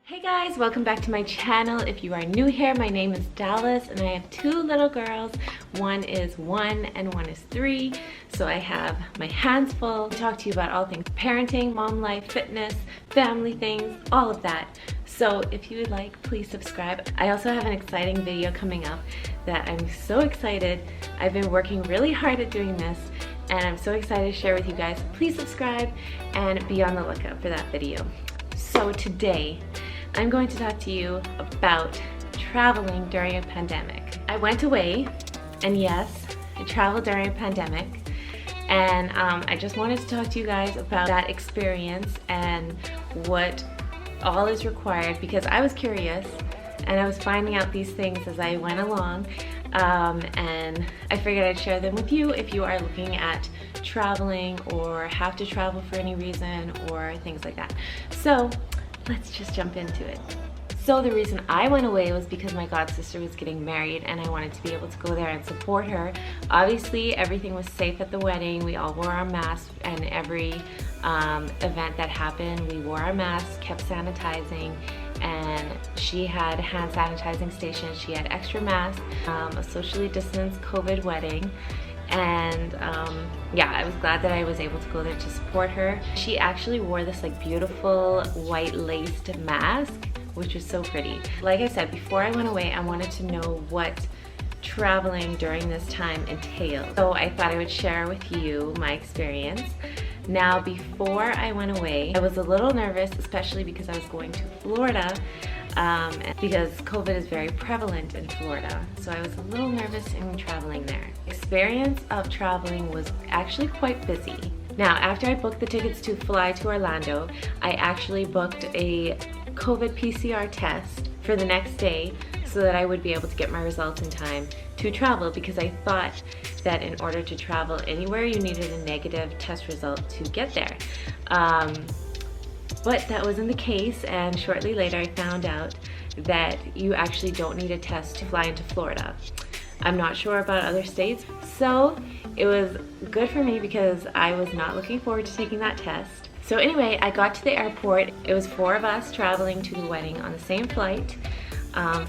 Hey guys, welcome back to my channel. If you are new here, my name is Dallas and I have two little girls. One is 1 and one is 3. So I have my hands full. I talk to you about all things parenting, mom life, fitness, family things, all of that. So if you would like, please subscribe. I also have an exciting video coming up that I'm so excited. I've been working really hard at doing this and I'm so excited to share with you guys. Please subscribe and be on the lookout for that video. So today, I'm going to talk to you about traveling during a pandemic. I went away, and yes, I traveled during a pandemic, and I just wanted to talk to you guys about that experience and what all is required, because I was curious and I was finding out these things as I went along, and I figured I'd share them with you if you are looking at traveling or have to travel for any reason or things like that. So let's just jump into it. So the reason I went away was because my god sister was getting married and I wanted to be able to go there and support her. Obviously everything was safe at the wedding. We all wore our masks, and every event that happened we wore our masks, kept sanitizing, and she had hand sanitizing stations. She had extra masks, a socially distanced COVID wedding. And yeah, I was glad that I was able to go there to support her. She actually wore this like beautiful white laced mask, which was so pretty. Like I said, before I went away, I wanted to know what traveling during this time entailed. So I thought I would share with you my experience. Now, before I went away, I was a little nervous, especially because I was going to Florida, because COVID is very prevalent in Florida. So I was a little nervous in traveling there. Experience of traveling was actually quite busy. Now, after I booked the tickets to fly to Orlando, I actually booked a COVID PCR test for the next day so that I would be able to get my results in time to travel, because I thought that in order to travel anywhere you needed a negative test result to get there. But that wasn't the case, and shortly later I found out that you actually don't need a test to fly into Florida. I'm not sure about other states, so it was good for me because I was not looking forward to taking that test. So anyway, I got to the airport. It was 4 of us traveling to the wedding on the same flight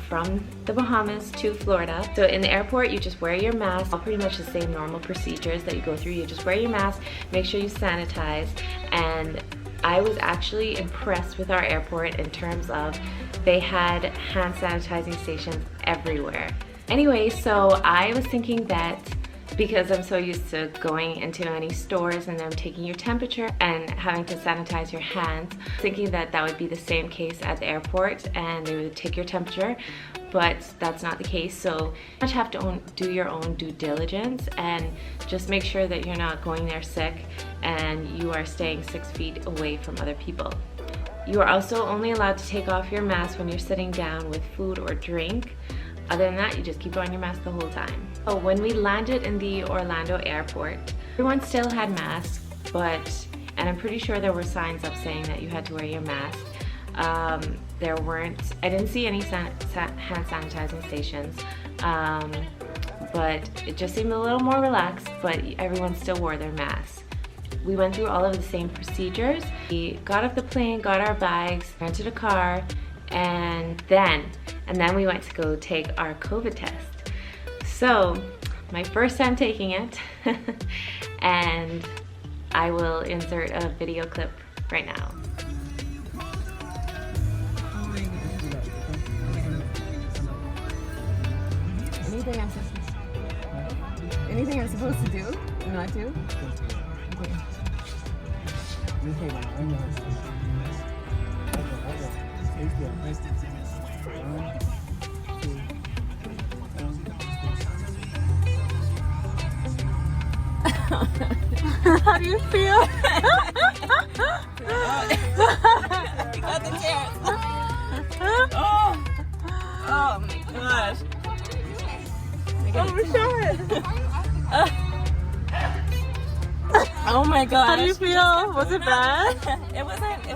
from the Bahamas to Florida. So in the airport, you just wear your mask, all pretty much the same normal procedures that you go through. You just wear your mask, make sure you sanitize, and I was actually impressed with our airport in terms of they had hand sanitizing stations everywhere. Anyway, so I was thinking that because I'm so used to going into any stores and them taking your temperature and having to sanitize your hands, thinking that that would be the same case at the airport and they would take your temperature, but that's not the case. So you have to do your own due diligence and just make sure that you're not going there sick and you are staying 6 feet away from other people. You are also only allowed to take off your mask when you're sitting down with food or drink. Other than that, you just keep on your mask the whole time. So when we landed in the Orlando airport, everyone still had masks, and I'm pretty sure there were signs up saying that you had to wear your mask. There weren't, I didn't see any hand sanitizing stations, but it just seemed a little more relaxed, but everyone still wore their masks. We went through all of the same procedures. We got off the plane, got our bags, rented a car, and then we went to go take our COVID test. So my first time taking it, and I will insert a video clip right now. Anything I'm supposed to do? Not do? Okay. How do you feel? You got the chance. Oh my gosh. Oh my gosh. How do you feel? Was it bad? It wasn't,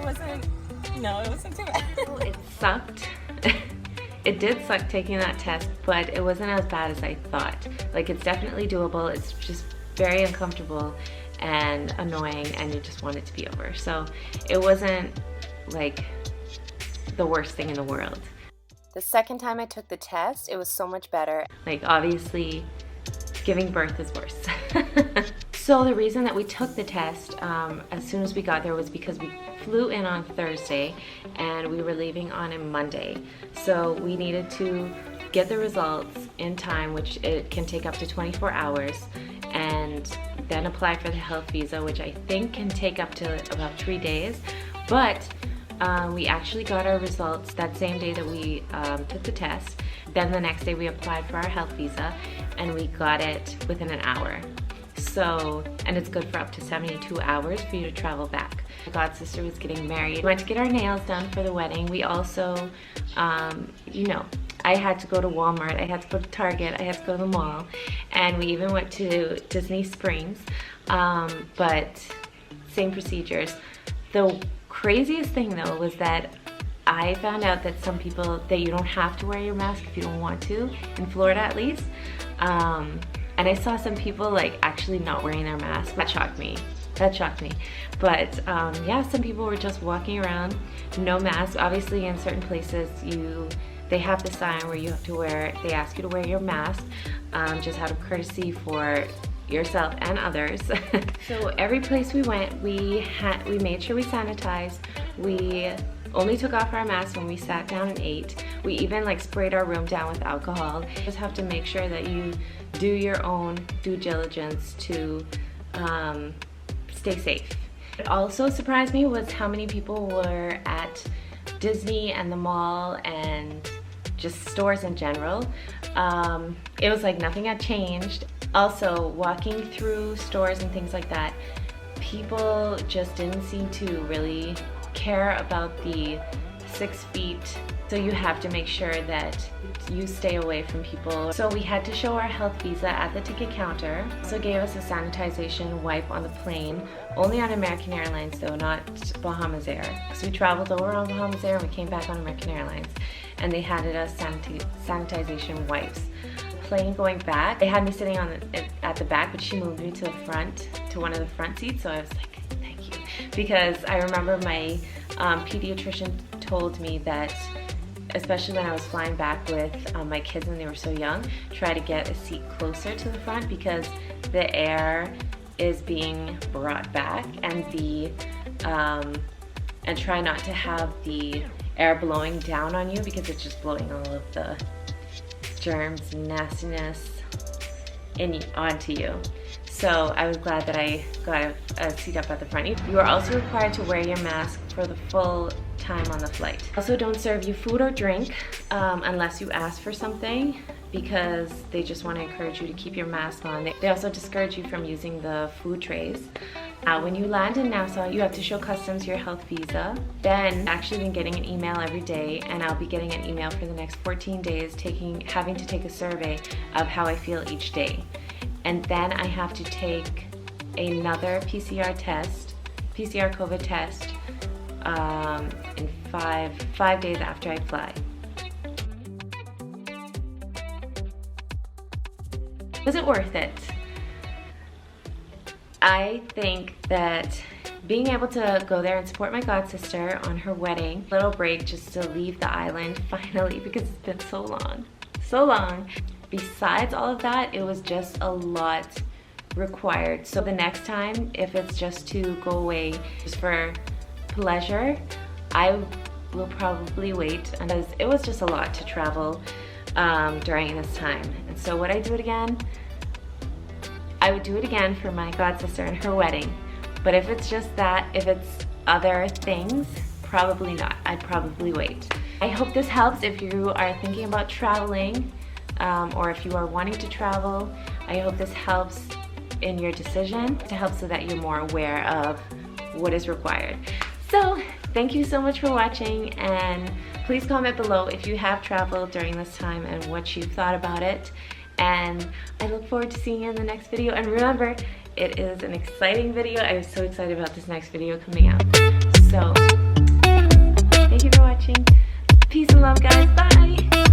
no, it wasn't too bad. It sucked. It did suck taking that test, but it wasn't as bad as I thought. Like, it's definitely doable. It's just very uncomfortable and annoying, and you just want it to be over. So it wasn't like the worst thing in the world. The second time I took the test, it was so much better. Like, obviously, giving birth is worse. So the reason that we took the test as soon as we got there was because we flew in on Thursday and we were leaving on a Monday. So we needed to get the results in time, which it can take up to 24 hours, and then apply for the health visa, which I think can take up to about 3 days. But we actually got our results that same day that we took the test. Then the next day we applied for our health visa and we got it within an hour. So, and it's good for up to 72 hours for you to travel back. My god sister was getting married. We went to get our nails done for the wedding. We also, you know, I had to go to Walmart, I had to go to Target, I had to go to the mall, and we even went to Disney Springs, but same procedures. The craziest thing though was that I found out that some people, that you don't have to wear your mask if you don't want to, in Florida at least. And I saw some people like actually not wearing their mask. That shocked me. That shocked me. But yeah, some people were just walking around, no mask. Obviously in certain places they have the sign where you have to wear, they ask you to wear your mask, just out of courtesy for yourself and others. So every place we went, we made sure we sanitized. We only took off our masks when we sat down and ate. We even like sprayed our room down with alcohol. You just have to make sure that you do your own due diligence to stay safe. What also surprised me was how many people were at Disney and the mall and just stores in general. It was like nothing had changed. Also, walking through stores and things like that, people just didn't seem to really care about the 6 feet. So you have to make sure that you stay away from people. So we had to show our health visa at the ticket counter. Also gave us a sanitization wipe on the plane, only on American Airlines though, not Bahamas Air. So we traveled over on Bahamas Air and we came back on American Airlines, and they handed us sanitization wipes. Plane going back, they had me sitting at the back, but she moved me to the front, to one of the front seats, so I was like, thank you. Because I remember my pediatrician told me that, especially when I was flying back with my kids when they were so young, try to get a seat closer to the front because the air is being brought back, and and try not to have the air blowing down on you because it's just blowing all of the germs and nastiness onto you. So I was glad that I got a seat up at the front. You are also required to wear your mask for the full time on the flight. Also, don't serve you food or drink unless you ask for something, because they just want to encourage you to keep your mask on. They also discourage you from using the food trays. When you land in Nassau, you have to show customs your health visa. Then, I've actually been getting an email every day, and I'll be getting an email for the next 14 days having to take a survey of how I feel each day. And then I have to take another PCR COVID test in five days after I fly. Was it worth it? I think that being able to go there and support my god sister on her wedding, little break just to leave the island finally, because it's been so long. Besides all of that, it was just a lot required. So the next time, if it's just to go away just for pleasure, I will probably wait, because it was just a lot to travel during this time. And so would I do it again? I would do it again for my god sister and her wedding. But if it's just that, if it's other things, probably not. I'd probably wait. I hope this helps if you are thinking about traveling, or if you are wanting to travel. I hope this helps in your decision, to help so that you're more aware of what is required. So thank you so much for watching, and please comment below if you have traveled during this time and what you thought about it. And I look forward to seeing you in the next video. And remember, it is an exciting video. I'm so excited about this next video coming out. So thank you for watching. Peace and love, guys. Bye.